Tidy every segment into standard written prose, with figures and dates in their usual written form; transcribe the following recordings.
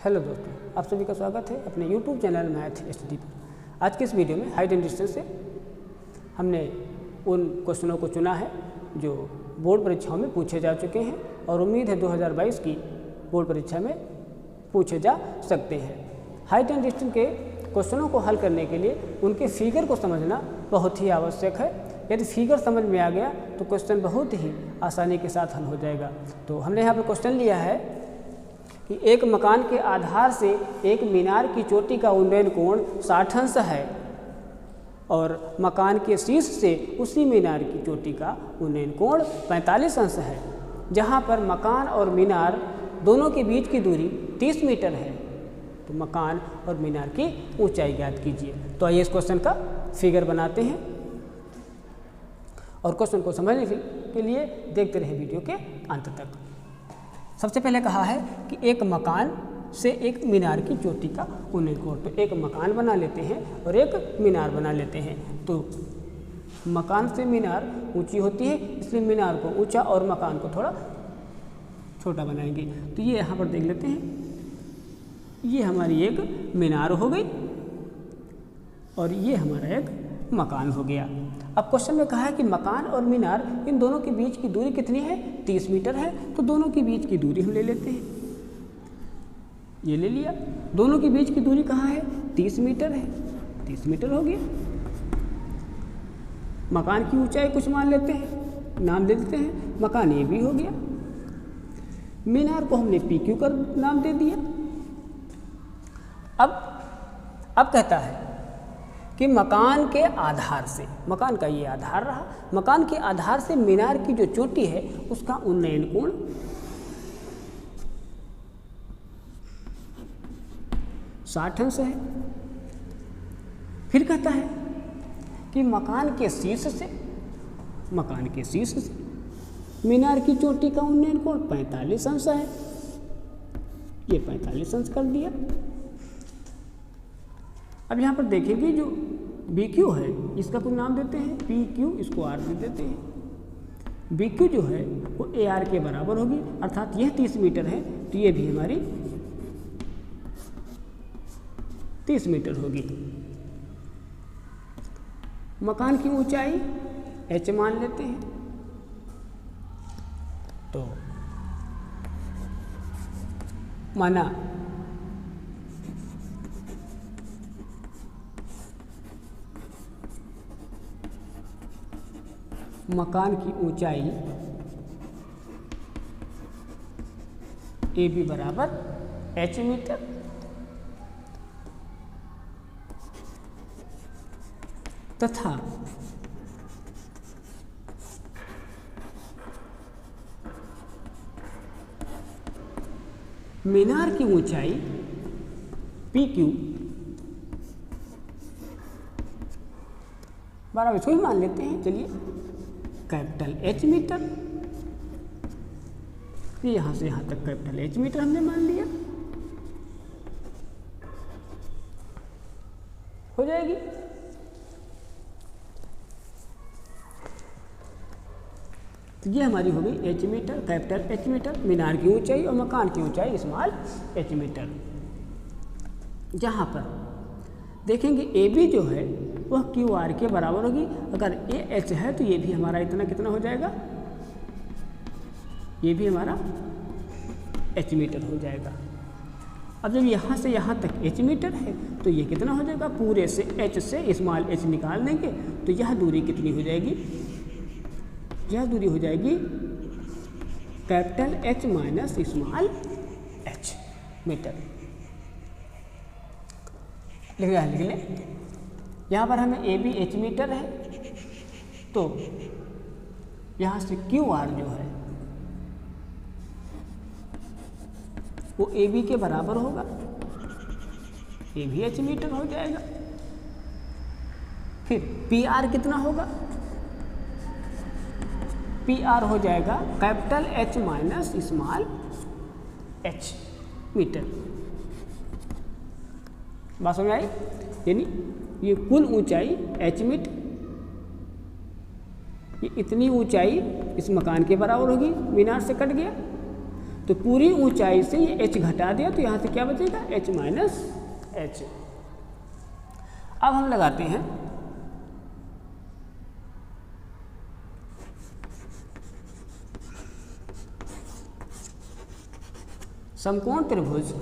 Hello दोस्तों, आप सभी का स्वागत है अपने YouTube चैनल मैथ स्टडी पर। आज के इस वीडियो में हाइट एंड डिस्टेंस से हमने उन क्वेश्चनों को चुना है जो बोर्ड परीक्षाओं में पूछे जा चुके हैं और उम्मीद है 2022 की बोर्ड परीक्षा में पूछे जा सकते हैं। हाइट एंड डिस्टेंस के क्वेश्चनों को हल करने के लिए उनके फिगर को समझना बहुत ही आवश्यक है। यदि फिगर समझ में आ गया तो क्वेश्चन बहुत ही आसानी के साथ हल हो जाएगा। तो हमने यहाँ पर क्वेश्चन लिया है कि एक मकान के आधार से एक मीनार की चोटी का उन्नयन कोण 60 अंश है और मकान के शीर्ष से उसी मीनार की चोटी का उन्नयन कोण 45 अंश है, जहाँ पर मकान और मीनार दोनों के बीच की दूरी 30 मीटर है। तो मकान और मीनार की ऊंचाई ज्ञात कीजिए। तो आइए इस क्वेश्चन का फिगर बनाते हैं और क्वेश्चन को समझने के लिए देखते रहें वीडियो के अंत तक। सबसे पहले कहा है कि एक मकान से एक मीनार की चोटी का उन्नयन कोण। तो एक मकान बना लेते हैं और एक मीनार बना लेते हैं। तो मकान से मीनार ऊंची होती है, इसलिए मीनार को ऊंचा और मकान को थोड़ा छोटा बनाएंगे। तो ये यहाँ पर देख लेते हैं, ये हमारी एक मीनार हो गई और ये हमारा एक मकान हो गया। अब क्वेश्चन में कहा है कि मकान और मीनार इन दोनों के बीच की दूरी कितनी है? 30 मीटर है। तो दोनों के बीच की दूरी हम ले लेते हैं, ये ले लिया। दोनों के बीच की दूरी कहाँ है? 30 मीटर है, 30 मीटर हो गया। मकान की ऊंचाई कुछ मान लेते हैं, नाम दे देते हैं, मकान ये भी हो गया। मीनार को हमने PQ का नाम दे दिया। अब कहता है कि मकान के आधार से, मकान का ये आधार रहा, मकान के आधार से मीनार की जो चोटी है उसका उन्नयन कोण 60 अंश है। फिर कहता है कि मकान के शीर्ष से मीनार की चोटी का उन्नयन कोण 45 अंश है। ये 45 अंश कर दिया। अब यहाँ पर देखेंगे जो BQ है इसका कुछ नाम देते हैं, PQ, इसको R भी देते हैं। BQ जो है वो AR के बराबर होगी, अर्थात यह 30 मीटर है तो ये भी हमारी 30 मीटर होगी। मकान की ऊंचाई H मान लेते हैं। तो माना मकान की ऊंचाई AB बराबर H मीटर, तथा मीनार की ऊंचाई PQ बराबर, इसको ही मान लेते हैं, चलिए, कैपिटल H मीटर। यहाँ से यहाँ तक कैपिटल H मीटर हमने मान लिया, हो जाएगी। तो ये हमारी हो गई H meter, capital H meter, मीनार की ऊंचाई और मकान की ऊंचाई स्मॉल H मीटर। जहाँ पर देखेंगे AB जो है वह QR के बराबर होगी। अगर AH है तो ये भी हमारा इतना कितना हो जाएगा? ये भी हमारा H मीटर हो जाएगा। अब जब यहाँ से यहाँ तक H मीटर है तो ये कितना हो जाएगा? पूरे से H से स्मॉल h निकाल देंगे तो यह दूरी कितनी हो जाएगी? यह दूरी हो जाएगी capital H minus small h metre. लिख लें। यहाँ पर हमें AB H मीटर है तो यहाँ से QR जो है वो AB के बराबर होगा, ये भी H मीटर हो जाएगा। फिर PR कितना होगा? PR हो जाएगा capital H minus small h metre. बात समझ आई? यानी ये कुल ऊंचाई H मीटर, ये इतनी ऊंचाई इस मकान के बराबर होगी, मीनार से कट गया। तो पूरी ऊंचाई से ये h घटा दिया तो यहाँ से क्या बचेगा, h माइनस h। अब हम लगाते हैं समकोण त्रिभुज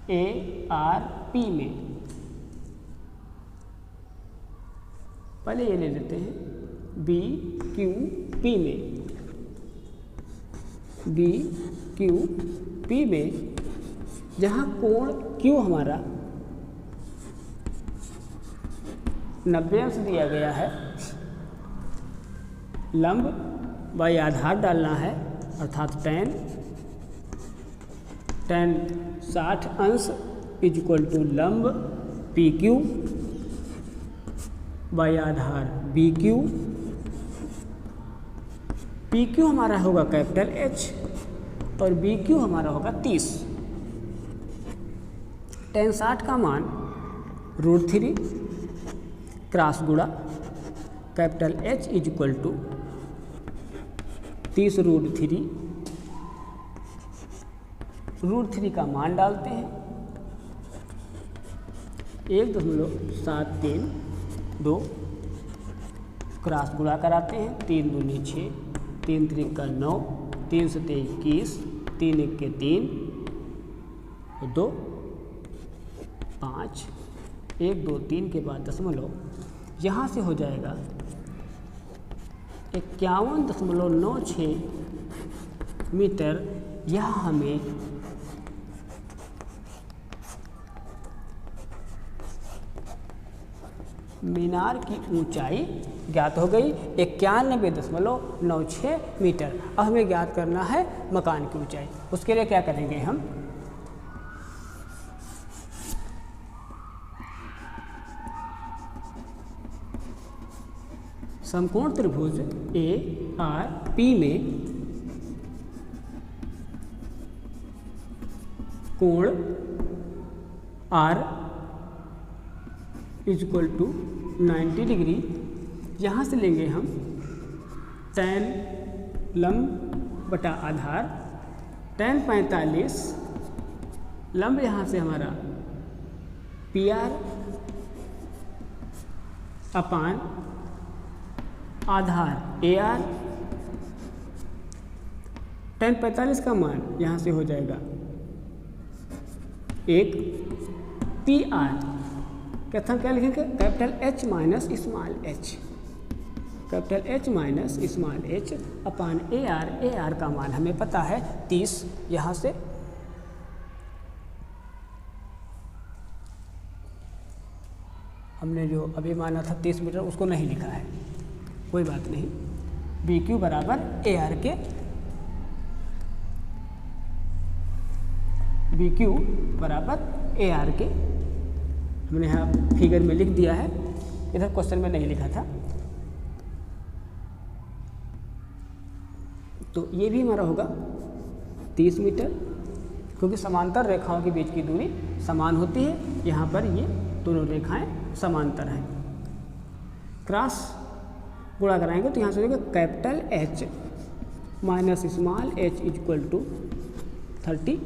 ARP में, पहले ये ले लेते हैं BQP में, BQP में जहाँ कोण Q हमारा 90 अंश दिया गया है, लंब बाई आधार डालना है अर्थात tan 60 अंश इक्वल टू लंब PQ by Aadhaar BQ। PQ हमारा होगा कैपिटल H और BQ हमारा होगा 30। tan 60 का मान √3 क्रॉस गुणा कैपिटल H इक्वल टू 30 √3 का मान डालते हैं 1.732 क्रॉस गुणा कराते हैं 3 दूनी 6, 3 3 का 9, 3 से 21, 3 1 के 3, 2 5, 1 2 3 के बाद दशमलव, यहाँ से हो जाएगा 51.96 मीटर। यह हमें मीनार की ऊंचाई ज्ञात हो गई 91.96 मीटर। अब हमें ज्ञात करना है मकान की ऊंचाई। उसके लिए क्या करेंगे हम, समकोण त्रिभुज ARP में कोण R इक्वल टू 90 डिग्री, यहाँ से लेंगे हम tan लंब बटा आधार, tan 45 लंब यहाँ से हमारा PR अपान आधार AR, tan 45 का मान यहाँ से हो जाएगा 1 PR, क्या लिखेंगे, capital H minus small h, capital H minus small h अपान AR का मान हमें पता है 30। यहाँ से हमने जो अभी माना था 30 मीटर उसको नहीं लिखा है, कोई बात नहीं। BQ बराबर AR के, BQ बराबर AR के हमने यहाँ फिगर में लिख दिया है, इधर क्वेश्चन में नहीं लिखा था। तो ये भी हमारा होगा 30 मीटर, क्योंकि समांतर रेखाओं के बीच की दूरी समान होती है। यहाँ पर ये दोनों रेखाएं समांतर हैं। क्रॉस गुणा कराएंगे तो यहाँ से होगा capital H minus small h equal to 30।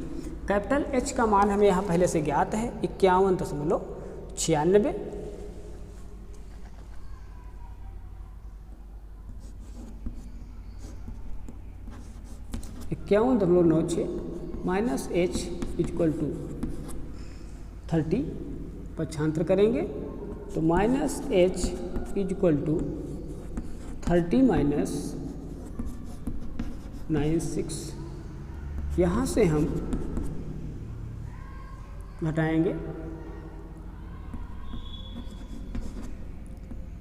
Capital H का मान हमें यहाँ पहले से ज्ञात है 51.96, माइनस h इक्वल टू 30, पक्षांतर करेंगे तो minus h equal to 30 minus 96। यहाँ से हम घटाएंगे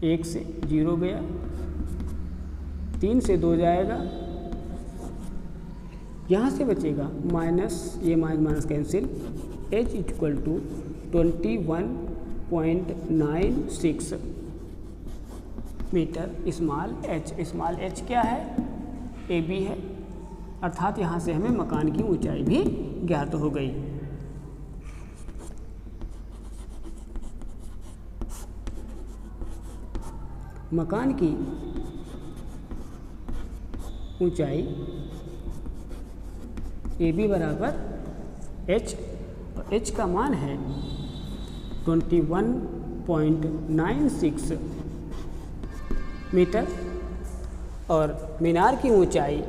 1 से 0 गया, 3 से 2 जाएगा, यहाँ से बचेगा माइनस, ये minus cancel, h equal to 21.96 metre small h क्या है, AB है, अर्थात यहाँ से हमें मकान की ऊंचाई भी ज्ञात हो गई। मकान की ऊंचाई ए बी बराबर h, और h का मान है 21.96 मीटर और मीनार की ऊंचाई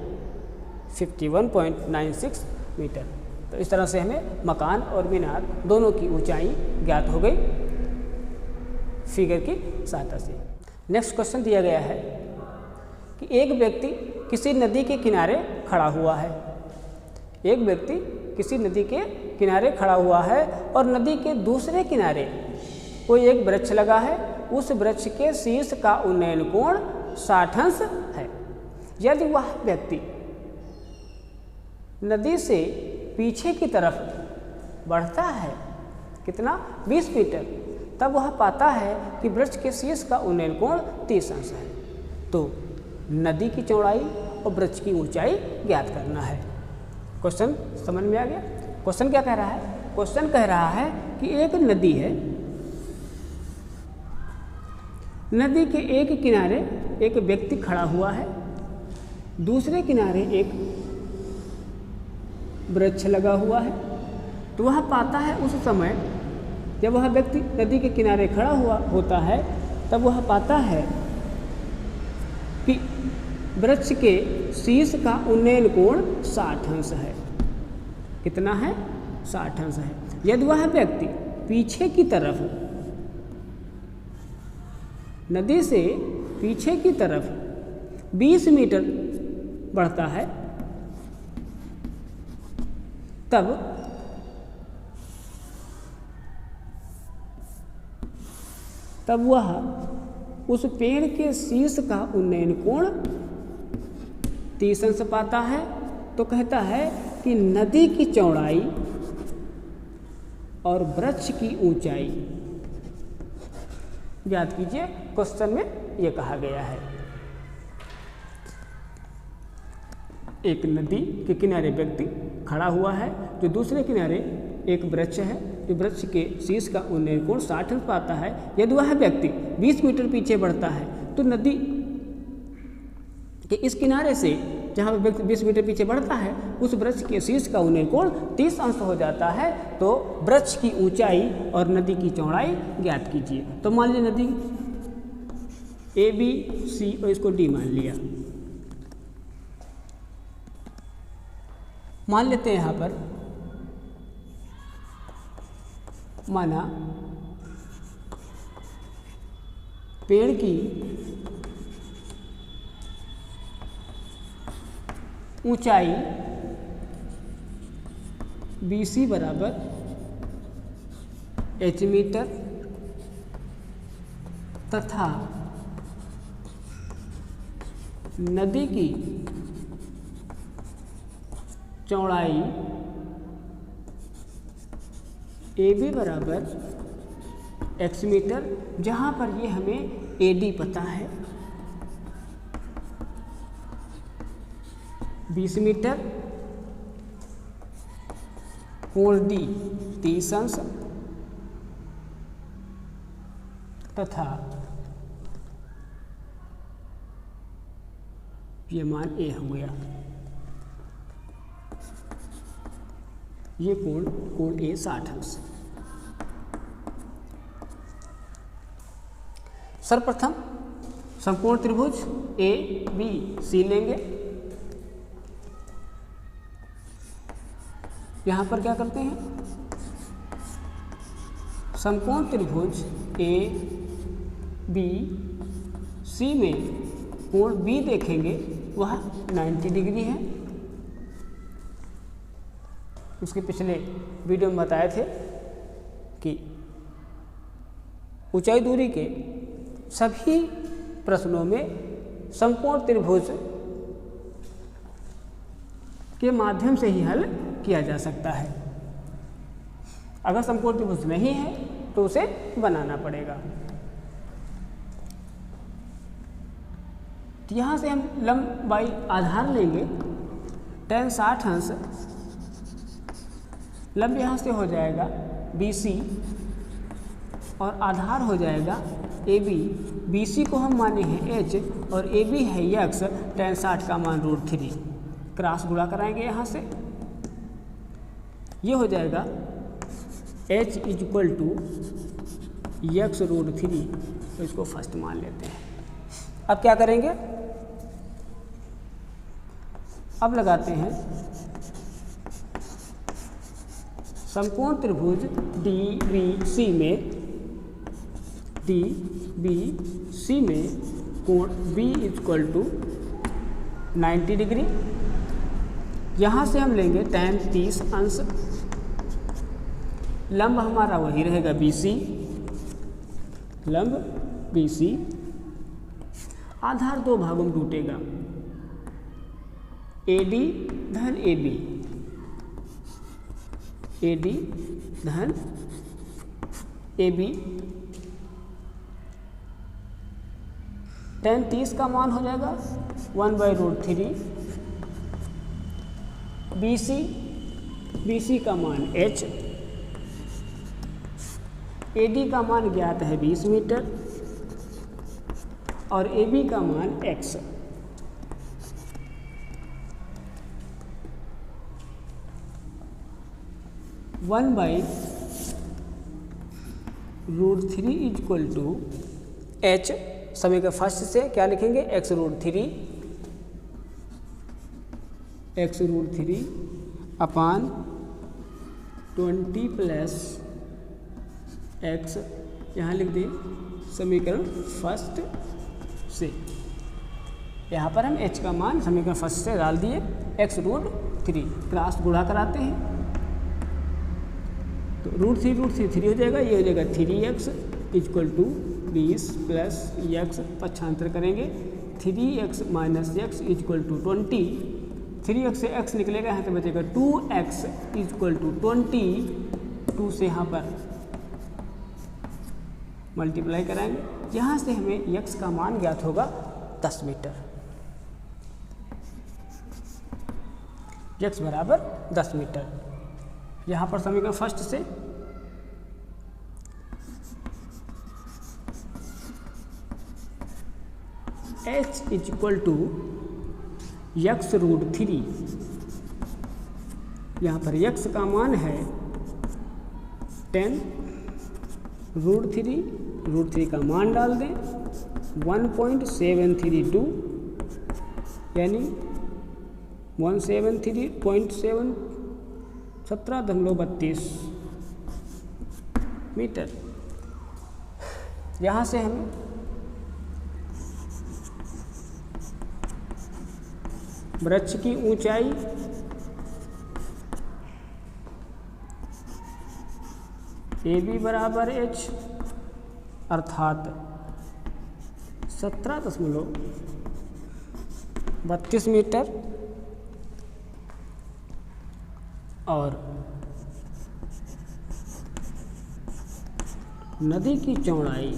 51.96 मीटर। तो इस तरह से हमें मकान और मीनार दोनों की ऊंचाई ज्ञात हो गई फिगर की सहायता से। नेक्स्ट क्वेश्चन दिया गया है कि एक व्यक्ति किसी नदी के किनारे खड़ा हुआ है। एक व्यक्ति किसी नदी के किनारे खड़ा हुआ है और नदी के दूसरे किनारे कोई एक वृक्ष लगा है। उस वृक्ष के शीर्ष का उन्नयन कोण 60 अंश है। यदि वह व्यक्ति नदी से पीछे की तरफ बढ़ता है, कितना 20 मीटर, तब वह पाता है कि वृक्ष के शीर्ष का उन्नयन कोण 30 अंश है। तो नदी की चौड़ाई और वृक्ष की ऊंचाई ज्ञात करना है। क्वेश्चन समझ में आ गया? क्वेश्चन क्या कह रहा है? क्वेश्चन कह रहा है कि एक नदी है, नदी के एक किनारे एक व्यक्ति खड़ा हुआ है, दूसरे किनारे एक वृक्ष लगा हुआ है। तो वह पाता है उस समय जब वह व्यक्ति नदी के किनारे खड़ा हुआ होता है, तब वह पाता है कि वृक्ष के शीर्ष का उन्नयन कोण 60 अंश है। कितना है? 60 अंश है। यदि वह व्यक्ति पीछे की तरफ, नदी से पीछे की तरफ 20 मीटर बढ़ता है, तब वह उस पेड़ के शीर्ष का उन्नयन कोण 30 अंश पाता है। तो कहता है कि नदी की चौड़ाई और वृक्ष की ऊंचाई ज्ञात कीजिए। क्वेश्चन में यह कहा गया है, एक नदी के किनारे व्यक्ति खड़ा हुआ है, जो दूसरे किनारे एक वृक्ष है, जो वृक्ष के शीर्ष का उन्नयन कोण 60 अंश पाता है। यदि वह व्यक्ति 20 मीटर पीछे बढ़ता है, तो नदी के इस किनारे से जहाँ व्यक्ति 20 मीटर पीछे बढ़ता है, उस वृक्ष के शीर्ष का उन्नयन कोण 30 अंश हो जाता है। तो वृक्ष की ऊंचाई और नदी की चौड़ाई ज्ञात कीजिए। तो मान लीजिए नदी ए बी सी और इसको डी मान लिया। मान लेते हैं यहाँ पर, माना पेड़ की ऊंचाई BC बराबर h मीटर तथा नदी की चौड़ाई AB बराबर x मीटर, जहाँ पर ये हमें AD पता है 20 मीटर, कोण D 30 अंश तथा ये मान A हो गया। ये कोण A 60 अंश। सर्वप्रथम समकोण त्रिभुज ABC लेंगे। यहाँ पर क्या करते हैं, समकोण त्रिभुज ABC में कोण B देखेंगे, वह 90 डिग्री है। उसके पिछले वीडियो में बताए थे कि ऊंचाई दूरी के सभी प्रश्नों में समकोण त्रिभुज के माध्यम से ही हल किया जा सकता है। अगर समकोण त्रिभुज नहीं है तो उसे बनाना पड़ेगा। तो यहाँ से हम लंबाई आधार लेंगे, tan 60 अंश लंब यहाँ से हो जाएगा BC और आधार हो जाएगा ए बी। बी सी को हम माने हैं एच और ए बी है एक्स, tan 60 का मान √3। क्रॉस गुणा कराएंगे यहाँ से, ये हो जाएगा h इक्वल टू एक्स √3। तो इसको फर्स्ट मान लेते हैं। अब क्या करेंगे, अब लगाते हैं समकोण त्रिभुज DBC में कोण B इक्वल टू 90 डिग्री। यहाँ से हम लेंगे tan 30 अंश, लंब हमारा वही रहेगा BC, लंब BC। आधार दो भागों में टूटेगा, AD धन AB, AD धन AB। tan 30 का मान हो जाएगा 1/√3। BC का मान h, AD का मान ज्ञात है 20 मीटर और AB का मान x। One by √3 equal to h। समीकरण फर्स्ट से क्या लिखेंगे, x √3 अपान 20 प्लस x, यहाँ लिख दें समीकरण फर्स्ट से। यहाँ पर हम h का मान समीकरण फर्स्ट से डाल दिए, x √3। क्रॉस गुणा कराते हैं तो √3 3 हो जाएगा, ये हो जाएगा 3x equal to 20 plus x, पक्षांतर करेंगे 3x minus x equal to 20। 3x से x निकलेगा, यहाँ पे बचेगा 2x इक्वल टू 20। 2 से यहाँ पर मल्टीप्लाई कराएंगे, यहाँ से हमें x का मान ज्ञात होगा 10 मीटर। x बराबर 10 मीटर। यहाँ पर समीकरण फर्स्ट से h इक्वल टू एक्स √3, यहाँ पर x का मान है 10 √3 का मान डाल दें 1.732 यानी 173.1732 मीटर। यहाँ से हमें वृक्ष की ऊंचाई AB बराबर h अर्थात 17.32 मीटर और नदी की चौड़ाई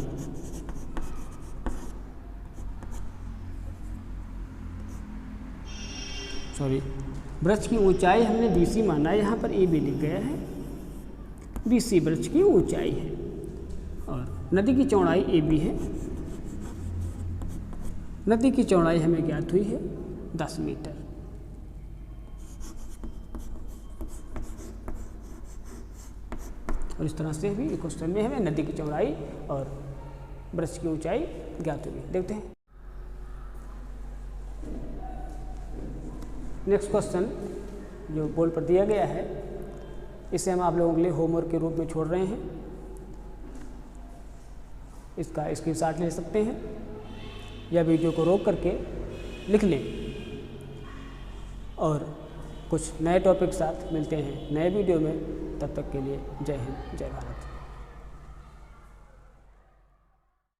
वृक्ष की ऊंचाई हमने BC माना है, यहाँ पर AB लिख गया है। BC वृक्ष की ऊंचाई है और नदी की चौड़ाई AB है। नदी की चौड़ाई हमें ज्ञात हुई है 10 मीटर। और इस तरह से भी क्वेश्चन में हमें नदी की चौड़ाई और वृक्ष की ऊंचाई ज्ञात हुई। देखते हैं नेक्स्ट क्वेश्चन जो बोर्ड पर दिया गया है, इसे हम आप लोगों के लिए होमवर्क के रूप में छोड़ रहे हैं। इसका स्क्रीनशॉट ले सकते हैं या वीडियो को रोक करके लिख लें और कुछ नए टॉपिक के साथ मिलते हैं नए वीडियो में। तब तक के लिए जय हिंद, जय भारत।